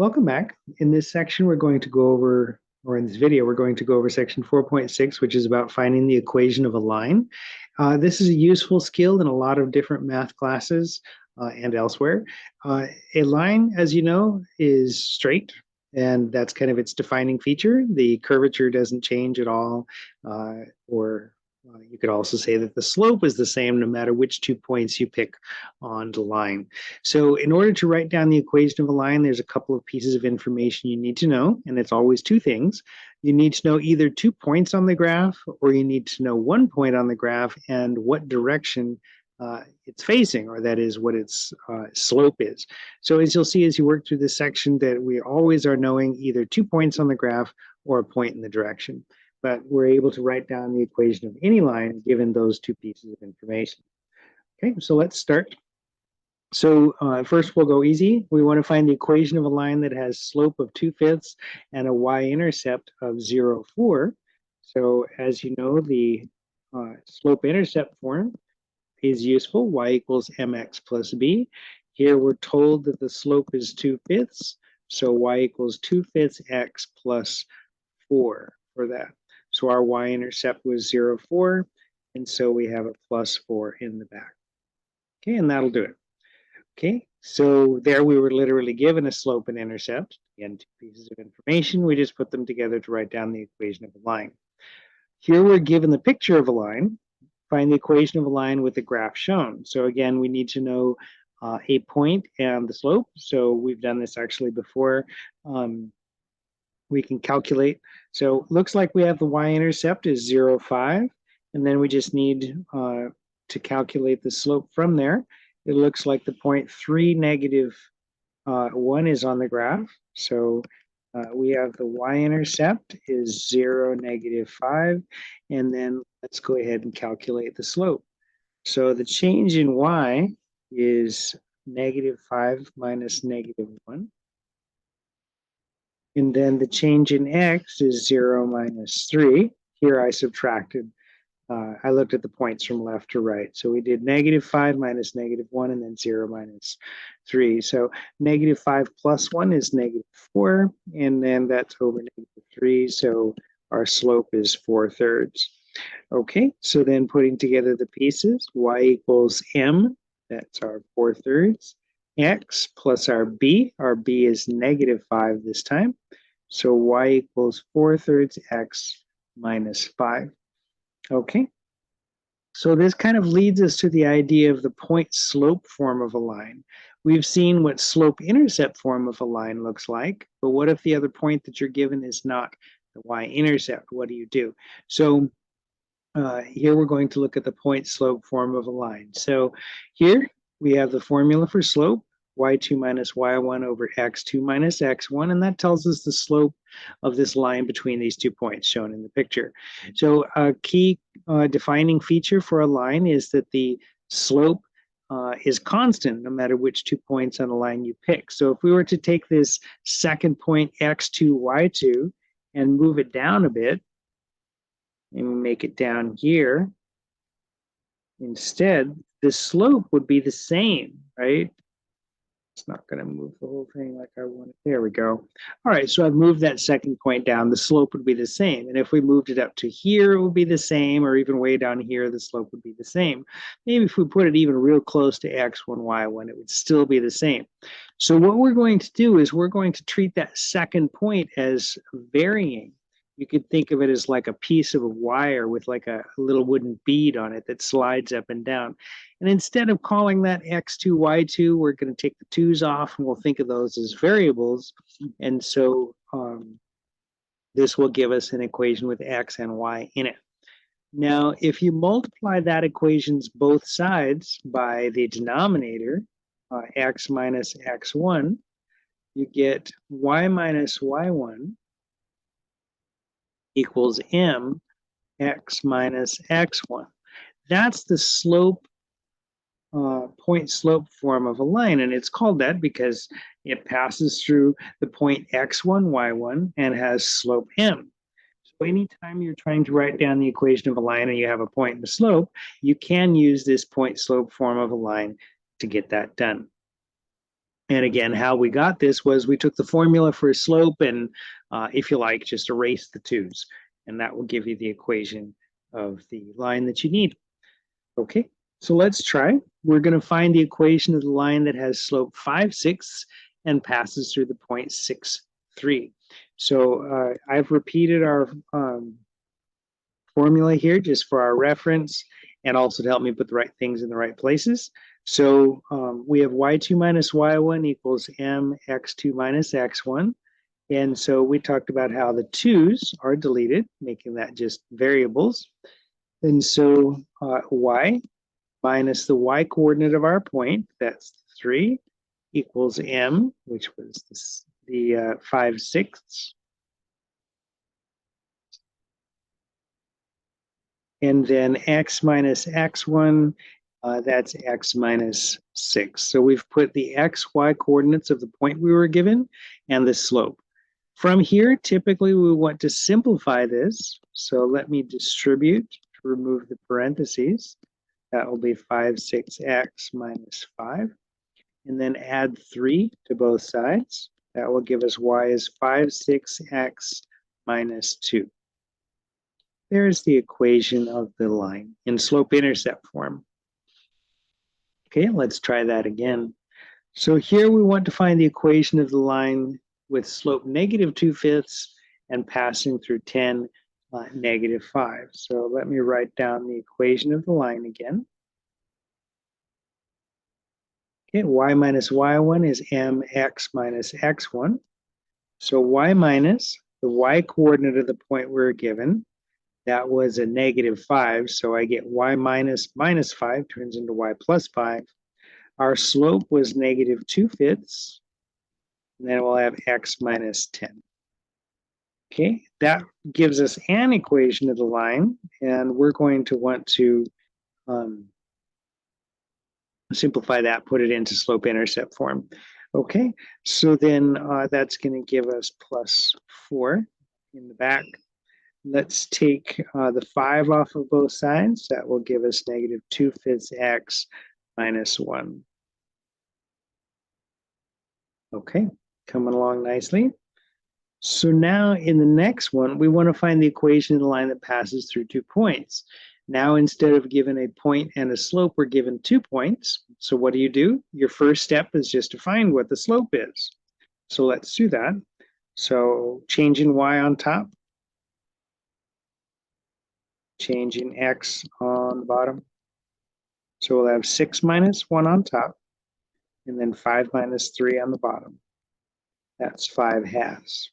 Welcome back. In this section, we're going to go over, or in this video, we're going to go over section 4.6, which is about finding the equation of a line. This is a useful skill in a lot of different math classes and elsewhere. A line, as you know, is straight, and that's kind of its defining feature. The curvature doesn't change at all, or you could also say that the slope is the same no matter which 2 points you pick on the line. So in order to write down the equation of a line, there's a couple of pieces of information you need to know, and it's always two things. You need to know either 2 points on the graph, or you need to know 1 point on the graph and what direction it's facing, or that is what its slope is. So as you'll see as you work through this section, that we always are knowing either 2 points on the graph or a point in the direction. But we're able to write down the equation of any line given those two pieces of information. Okay, so let's start. So first we'll go easy. We want to find the equation of a line that has slope of 2/5 and a y-intercept of 0,4. So as you know, the slope-intercept form is useful. Y equals mx plus b. Here we're told that the slope is 2/5, so y equals 2/5 x plus 4 for that. So our y-intercept was 0,4, and so we have a plus 4 in the back. Okay, and that'll do it. Okay, so there we were literally given a slope and intercept. Again, two pieces of information. We just put them together to write down the equation of a line. Here we're given the picture of a line. Find the equation of a line with the graph shown. So again, we need to know a point and the slope. So we've done this actually before. We can calculate. So it looks like we have the y-intercept is 0,5, and then we just need to calculate the slope from there. It looks like the point 3, -1 is on the graph. So we have the y-intercept is 0, -5, and then let's go ahead and calculate the slope. So the change in y is -5 minus -1. And then the change in x is 0 minus 3. Here I subtracted. I looked at the points from left to right. So we did -5 minus -1 and then 0 minus 3. So -5 plus 1 is -4. And then that's over -3. So our slope is 4/3. Okay, so then putting together the pieces, y equals m. That's our 4/3. X plus our b is -5 this time. So y equals 4/3 x minus 5. Okay, so this kind of leads us to the idea of the point-slope form of a line. We've seen what slope-intercept form of a line looks like, but what if the other point that you're given is not the y-intercept? What do you do? So here we're going to look at the point-slope form of a line. So here we have the formula for slope, y2 minus y1 over x2 minus x1, and that tells us the slope of this line between these 2 points shown in the picture. So a key defining feature for a line is that the slope is constant no matter which 2 points on a line you pick. So if we were to take this second point x2, y2 and move it down a bit, and we make it down here, instead, the slope would be the same, right? It's not going to move the whole thing like I want it. There we go. All right, so I've moved that second point down. The slope would be the same. And if we moved it up to here, it would be the same, or even way down here, the slope would be the same. Maybe if we put it even real close to x1, y1, it would still be the same. So what we're going to do is we're going to treat that second point as varying. You could think of it as like a piece of a wire with like a little wooden bead on it that slides up and down. And instead of calling that x2, y2, we're going to take the 2's off and we'll think of those as variables. And so this will give us an equation with x and y in it. Now, if you multiply that equation's both sides by the denominator, x minus x1, you get y minus y1 equals m x minus x1. That's the slope, point-slope form of a line, and it's called that because it passes through the point x1, y1, and has slope m. So anytime you're trying to write down the equation of a line and you have a point and a slope, you can use this point-slope form of a line to get that done. And again, how we got this was we took the formula for a slope and, if you like, just erase the 2's. And that will give you the equation of the line that you need. Okay, so let's try. We're going to find the equation of the line that has slope 5/6 and passes through the point 6,3. So I've repeated our formula here just for our reference and also to help me put the right things in the right places. So we have y2 minus y1 equals mx2 minus x1. And so we talked about how the 2's are deleted, making that just variables. And so y minus the y coordinate of our point, that's 3, equals m, which was the 5/6. And then x minus x1, that's x minus 6. So we've put the x, y coordinates of the point we were given and the slope. From here, typically we want to simplify this. So let me distribute to remove the parentheses. That will be 5/6x minus 5. And then add 3 to both sides. That will give us y is 5/6x minus 2. There's the equation of the line in slope-intercept form. Okay, let's try that again. So here we want to find the equation of the line with slope -2/5 and passing through 10, -5. So let me write down the equation of the line again. Okay, y minus y1 is mx minus x1. So y minus the y coordinate of the point we were given, that was a -5, so I get y minus minus 5 turns into y plus 5. Our slope was -2/5, and then we'll have x minus 10. Okay, that gives us an equation of the line, and we're going to want to simplify that, put it into slope-intercept form. Okay, so then that's going to give us +4 in the back. Let's take the 5 off of both sides. That will give us -2/5 x minus 1. Okay, coming along nicely. So now in the next one, we want to find the equation of the line that passes through 2 points. Now, instead of given a point and a slope, we're given 2 points. So what do? Your first step is just to find what the slope is. So let's do that. So changing y on top, changing x on the bottom. So we'll have 6 minus 1 on top, and then 5 minus 3 on the bottom. That's 5/2.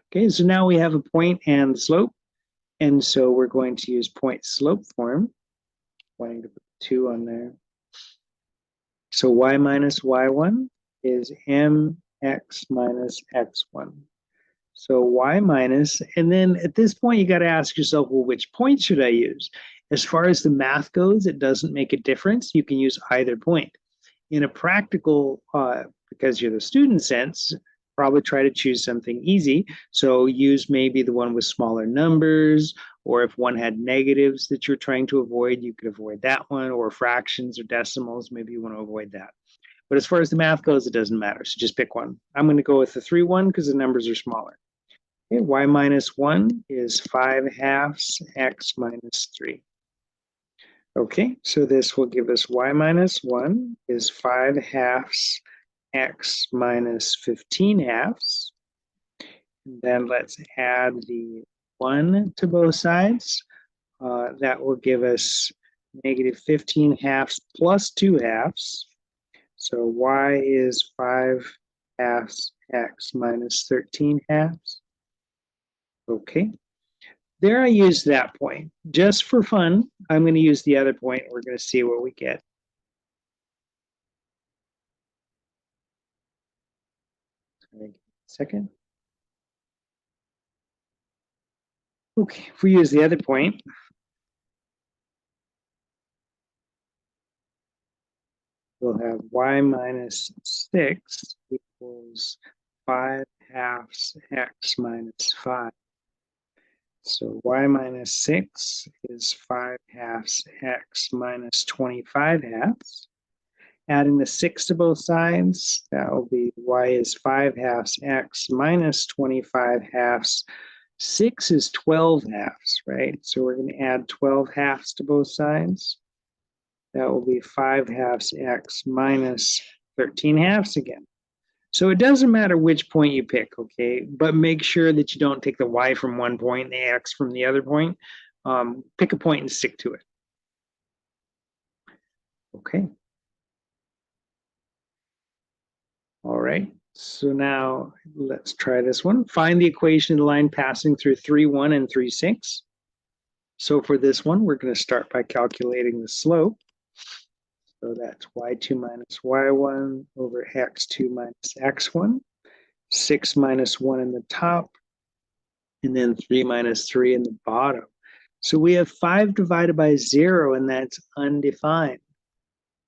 Okay, so now we have a point and the slope. And so we're going to use point slope form. Wanting to put 2 on there. So y minus y1 is mx minus x1. So y minus, and then at this point, you got to ask yourself, well, which point should I use? As far as the math goes, it doesn't make a difference. You can use either point. In a practical, because you're the student sense, probably try to choose something easy. So use maybe the one with smaller numbers, or if one had negatives that you're trying to avoid, you could avoid that one, or fractions or decimals, maybe you want to avoid that. But as far as the math goes, it doesn't matter. So just pick one. I'm going to go with the 3 one because the numbers are smaller. Okay, y minus 1 is 5/2 x minus 3. Okay, so this will give us y minus 1 is 5/2 x minus 15/2. And then let's add the 1 to both sides. That will give us -15/2 plus 2/2. So y is 5/2 x minus 13/2. Okay. There I used that point. Just for fun, I'm going to use the other point. We're going to see what we get. Second. Okay, if we use the other point, we'll have y minus 6 equals 5/2 x minus 5. So y minus 6 is 5/2 x minus 25/2. Adding the 6 to both sides, that will be y is 5/2 x minus 25 halves. 6 is 12 halves, right? So we're going to add 12 halves to both sides. That will be 5/2 x minus 13 halves again. So it doesn't matter which point you pick, okay? But make sure that you don't take the y from one point and the x from the other point. Pick a point and stick to it. Okay. All right. So now let's try this one. Find the equation of the line passing through 3, 1 and 3, 6. So for this one, we're going to start by calculating the slope. So that's y2 minus y1 over x2 minus x1. 6 minus 1 in the top, and then 3 minus 3 in the bottom. So we have 5 divided by 0, and that's undefined.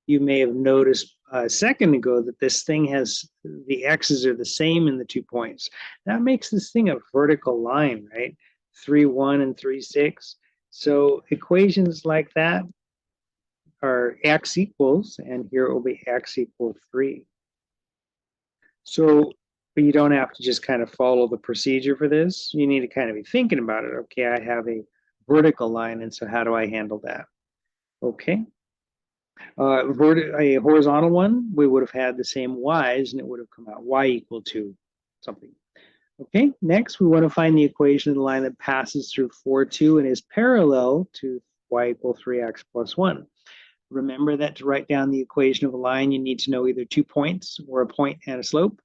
You may have noticed a second ago that this thing has the x's are the same in the 2 points. That makes this thing a vertical line, right? 3, 1 and 3, 6. So equations like that are x equals, and here it will be x equals 3. So but you don't have to just kind of follow the procedure for this. You need to kind of be thinking about it. Okay, I have a vertical line, and so how do I handle that? Okay. A horizontal one, we would have had the same y's, and it would have come out y equal to something. Okay, next we want to find the equation of the line that passes through 4, 2 and is parallel to y equal 3x plus 1. Remember that to write down the equation of a line, you need to know either 2 points or a point and a slope.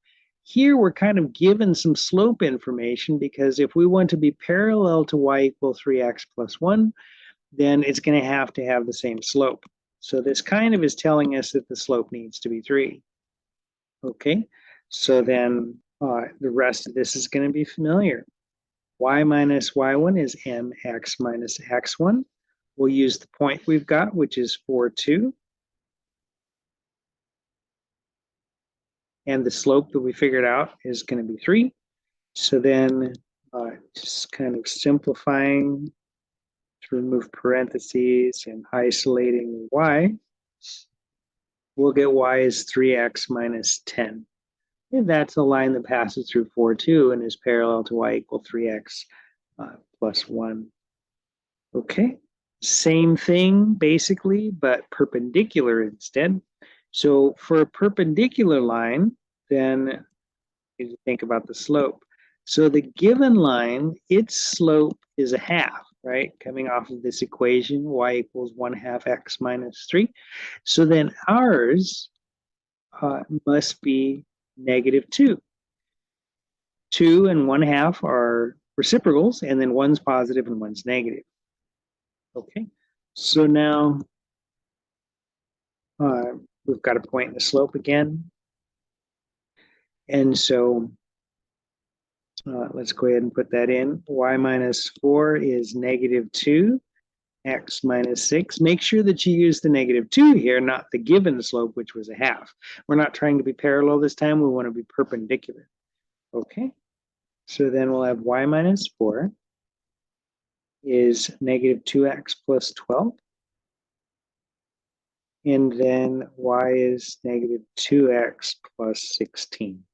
Here we're kind of given some slope information because if we want to be parallel to y equal 3x plus 1, then it's going to have the same slope. So this kind of is telling us that the slope needs to be 3. Okay, so then the rest of this is going to be familiar. Y minus y1 is mx minus x1. We'll use the point we've got, which is 4, 2. And the slope that we figured out is going to be 3. So then just kind of simplifying to remove parentheses and isolating y, we'll get y is 3x minus 10. And that's a line that passes through 4, 2 and is parallel to y equal 3x plus 1. Okay, same thing basically, but perpendicular instead. So for a perpendicular line, then you think about the slope. So the given line, its slope is a half, right? Coming off of this equation, y equals 1/2 x minus 3. So then ours must be -2. 2 and 1/2 are reciprocals, and then one's positive and one's negative. Okay, so now we've got a point in the slope again. And so let's go ahead and put that in. Y minus 4 is -2, x minus 6. Make sure that you use the -2 here, not the given slope, which was a half. We're not trying to be parallel this time. We want to be perpendicular. Okay, so then we'll have y minus 4 is -2x plus 12. And then y is -2x plus 16.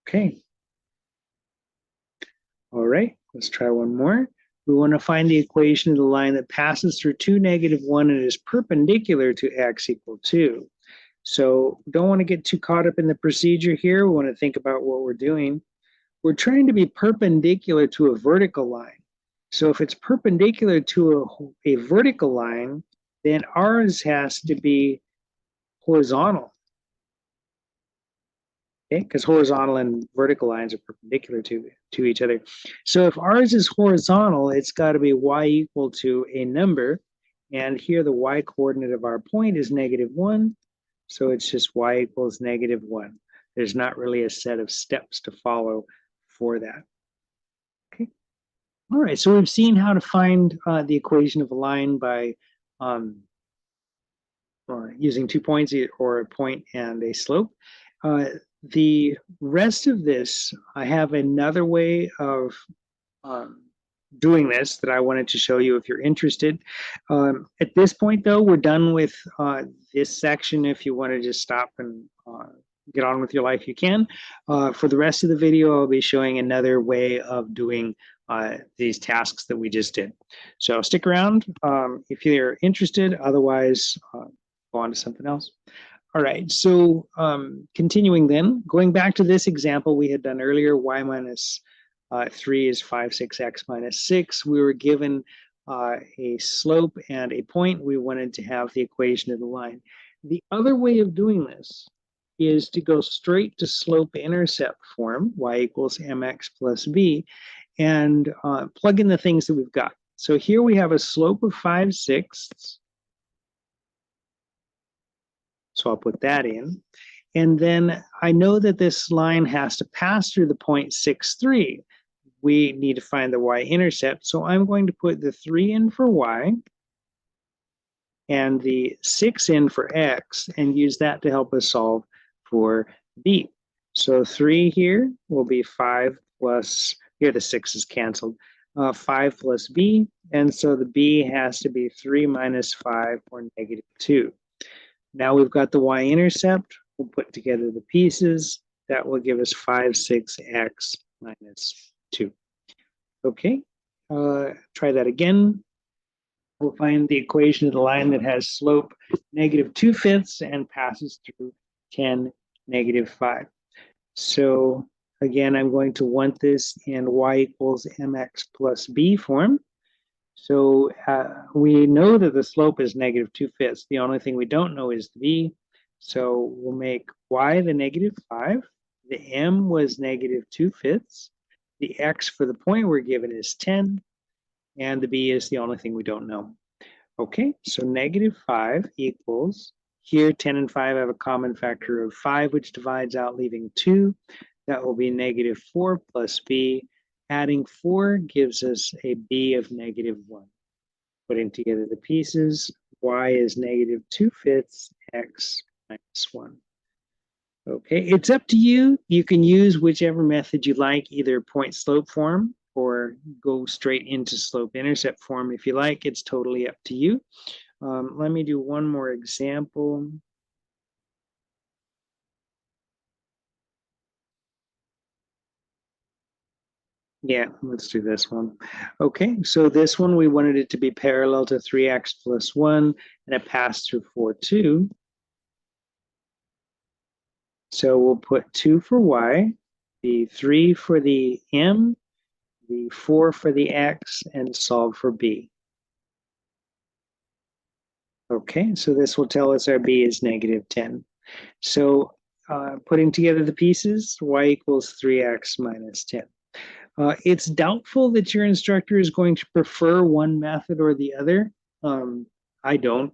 Okay. All right, let's try one more. We want to find the equation of the line that passes through 2, -1 and is perpendicular to x equal 2. So don't want to get too caught up in the procedure here. We want to think about what we're doing. We're trying to be perpendicular to a vertical line. So if it's perpendicular to a vertical line, then ours has to be horizontal. Okay, because horizontal and vertical lines are perpendicular to each other. So if ours is horizontal, it's got to be y equal to a number. And here the y coordinate of our point is -1. So it's just y equals -1. There's not really a set of steps to follow for that. Okay. All right, so we've seen how to find the equation of a line by using 2 points or a point and a slope. The rest of this, I have another way of doing this that I wanted to show you if you're interested. At this point, though, we're done with this section. If you want to just stop and get on with your life, you can. For the rest of the video, I'll be showing another way of doing these tasks that we just did. So stick around if you're interested. Otherwise, go on to something else. All right, so continuing then, going back to this example we had done earlier, y minus 3 is 5, 6x minus 6. We were given a slope and a point. We wanted to have the equation of the line. The other way of doing this is to go straight to slope-intercept form, y equals mx plus b, and plug in the things that we've got. So here we have a slope of 5/6. So I'll put that in. And then I know that this line has to pass through the point 6,3. We need to find the y-intercept. So I'm going to put the 3 in for y and the 6 in for x and use that to help us solve for b. So 3 here will be 5 plus, here the 6 is canceled, 5 plus b. And so the b has to be 3 minus 5 or negative 2. Now we've got the y-intercept. We'll put together the pieces. That will give us 5, 6x minus 2. Okay, try that again. We'll find the equation of the line that has slope negative 2/5 and passes through 10, negative 5. So again, I'm going to want this in y equals mx plus b form. So we know that the slope is negative 2/5. The only thing we don't know is the b. So we'll make y the negative 5. The m was negative 2/5. The x for the point we're given is 10. And the b is the only thing we don't know. Okay, so negative 5 equals, here 10 and 5 have a common factor of 5, which divides out, leaving 2. That will be negative 4 plus b. Adding 4 gives us a b of negative 1. Putting together the pieces, y is negative 2/5 x minus 1. Okay, it's up to you. You can use whichever method you like, either point slope form or go straight into slope intercept form if you like. It's totally up to you. Let me do one more example. Yeah, let's do this one. Okay, so this one, we wanted it to be parallel to 3x plus 1, and it passed through 4, 2. So we'll put 2 for y, the 3 for the m, the 4 for the x, and solve for b. Okay, so this will tell us our b is negative 10. So putting together the pieces, y equals 3x minus 10. It's doubtful that your instructor is going to prefer one method or the other. I don't.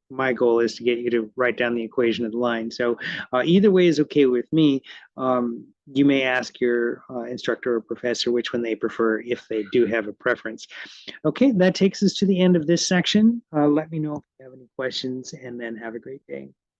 My goal is to get you to write down the equation of the line. So either way is okay with me. You may ask your instructor or professor which one they prefer if they do have a preference. Okay, that takes us to the end of this section. Let me know if you have any questions, and then have a great day.